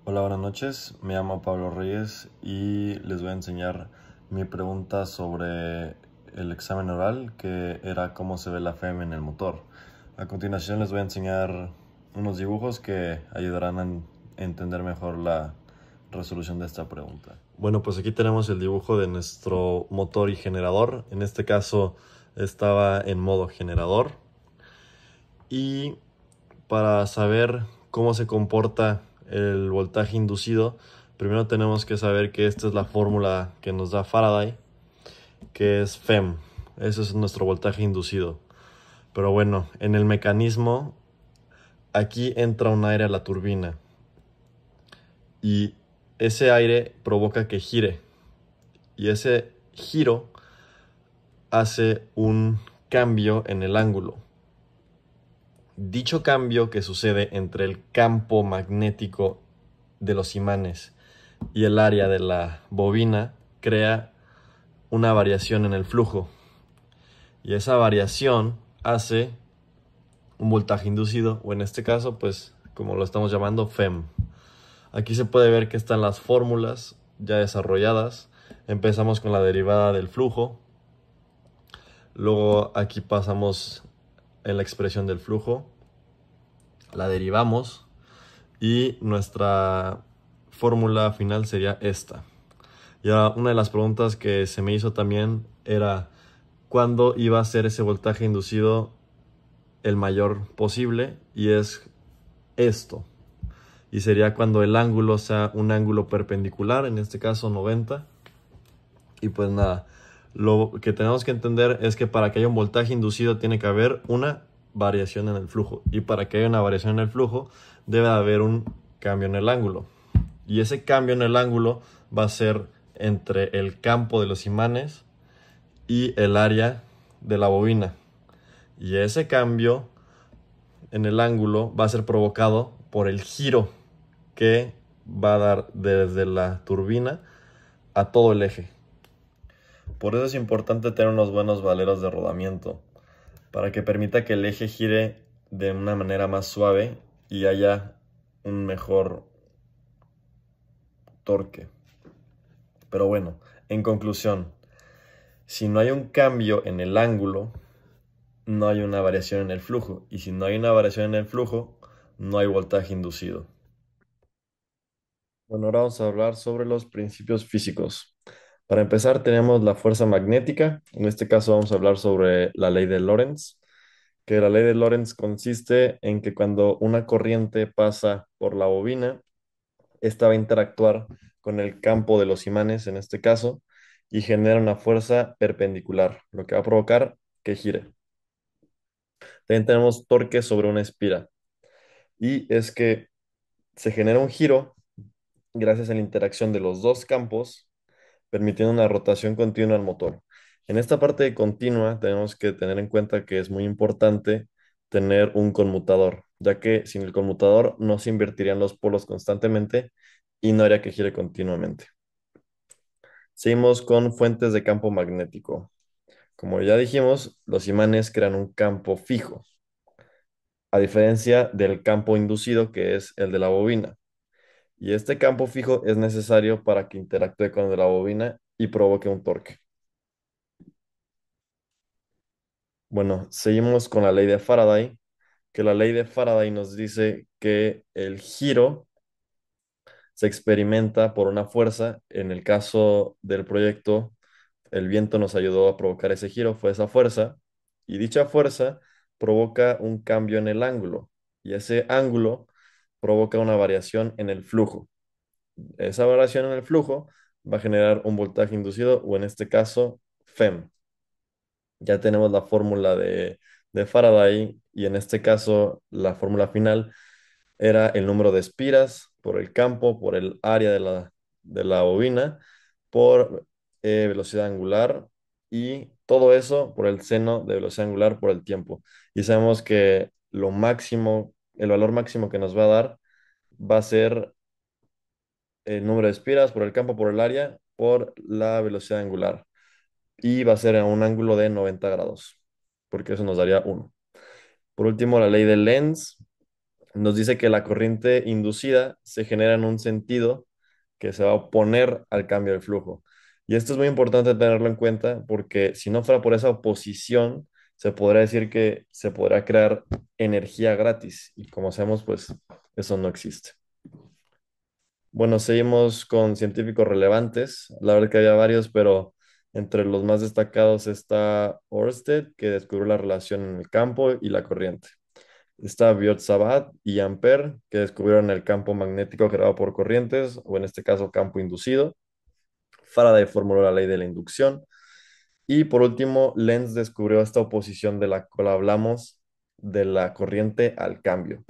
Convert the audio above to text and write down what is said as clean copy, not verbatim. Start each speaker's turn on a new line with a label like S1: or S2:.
S1: Hola, buenas noches. Me llamo Pablo Reyes y les voy a enseñar mi pregunta sobre el examen oral, que era cómo se ve la FEM en el motor. A continuación les voy a enseñar unos dibujos que ayudarán a entender mejor la resolución de esta pregunta. Bueno, pues aquí tenemos el dibujo de nuestro motor y generador. En este caso estaba en modo generador. Y para saber cómo se comporta el voltaje inducido, primero tenemos que saber que esta es la fórmula que nos da Faraday, que es FEM. Ese es nuestro voltaje inducido. Pero bueno, en el mecanismo, aquí entra un aire a la turbina y ese aire provoca que gire. Y ese giro hace un cambio en el ángulo. Dicho cambio que sucede entre el campo magnético de los imanes y el área de la bobina crea una variación en el flujo. Y esa variación hace un voltaje inducido, o en este caso, pues, como lo estamos llamando, FEM. Aquí se puede ver que están las fórmulas ya desarrolladas. Empezamos con la derivada del flujo. Luego aquí pasamos en la expresión del flujo. La derivamos. Y nuestra fórmula final sería esta. Y ahora, una de las preguntas que se me hizo también era cuándo iba a ser ese voltaje inducido el mayor posible, y es esto. Y sería cuando el ángulo sea un ángulo perpendicular, en este caso 90. Y pues nada, lo que tenemos que entender es que para que haya un voltaje inducido tiene que haber una variación en el flujo. Y para que haya una variación en el flujo debe haber un cambio en el ángulo. Y ese cambio en el ángulo va a ser entre el campo de los imanes y el área de la bobina. Y ese cambio en el ángulo va a ser provocado por el giro que va a dar desde la turbina a todo el eje. Por eso es importante tener unos buenos valeros de rodamiento, para que permita que el eje gire de una manera más suave y haya un mejor torque. Pero bueno, en conclusión, si no hay un cambio en el ángulo, no hay una variación en el flujo. Y si no hay una variación en el flujo, no hay voltaje inducido. Bueno, ahora vamos a hablar sobre los principios físicos. Para empezar, tenemos la fuerza magnética. En este caso vamos a hablar sobre la ley de Lorentz, que la ley de Lorentz consiste en que cuando una corriente pasa por la bobina, esta va a interactuar con el campo de los imanes, en este caso, y genera una fuerza perpendicular, lo que va a provocar que gire. También tenemos torque sobre una espira, y es que se genera un giro gracias a la interacción de los dos campos, permitiendo una rotación continua al motor. En esta parte de continua tenemos que tener en cuenta que es muy importante tener un conmutador, ya que sin el conmutador no se invertirían los polos constantemente y no haría que gire continuamente. Seguimos con fuentes de campo magnético. Como ya dijimos, los imanes crean un campo fijo, a diferencia del campo inducido que es el de la bobina. Y este campo fijo es necesario para que interactúe con el de la bobina y provoque un torque. Bueno, seguimos con la ley de Faraday, que la ley de Faraday nos dice que el giro se experimenta por una fuerza. En el caso del proyecto, el viento nos ayudó a provocar ese giro, fue esa fuerza, y dicha fuerza provoca un cambio en el ángulo, y ese ángulo provoca una variación en el flujo. Esa variación en el flujo va a generar un voltaje inducido, o en este caso, FEM. Ya tenemos la fórmula de Faraday, y en este caso la fórmula final era el número de espiras por el campo, por el área de la bobina, por velocidad angular, y todo eso por el seno de velocidad angular por el tiempo. Y sabemos que lo máximo, el valor máximo que nos va a dar va a ser el número de espiras por el campo, por el área, por la velocidad angular. Y va a ser a un ángulo de 90 grados, porque eso nos daría 1. Por último, la ley de Lenz. nos dice que la corriente inducida se genera en un sentido que se va a oponer al cambio de flujo. Y esto es muy importante tenerlo en cuenta porque si no fuera por esa oposición, se podría decir que se podrá crear energía gratis. Y como sabemos, pues eso no existe. Bueno, seguimos con científicos relevantes. La verdad que había varios, pero entre los más destacados está Ørsted, que descubrió la relación en el campo y la corriente. Está Biot-Savart y Ampère, que descubrieron el campo magnético creado por corrientes, o en este caso campo inducido. Faraday formuló la ley de la inducción. Y por último, Lenz descubrió esta oposición de la cual hablamos, de la corriente al cambio.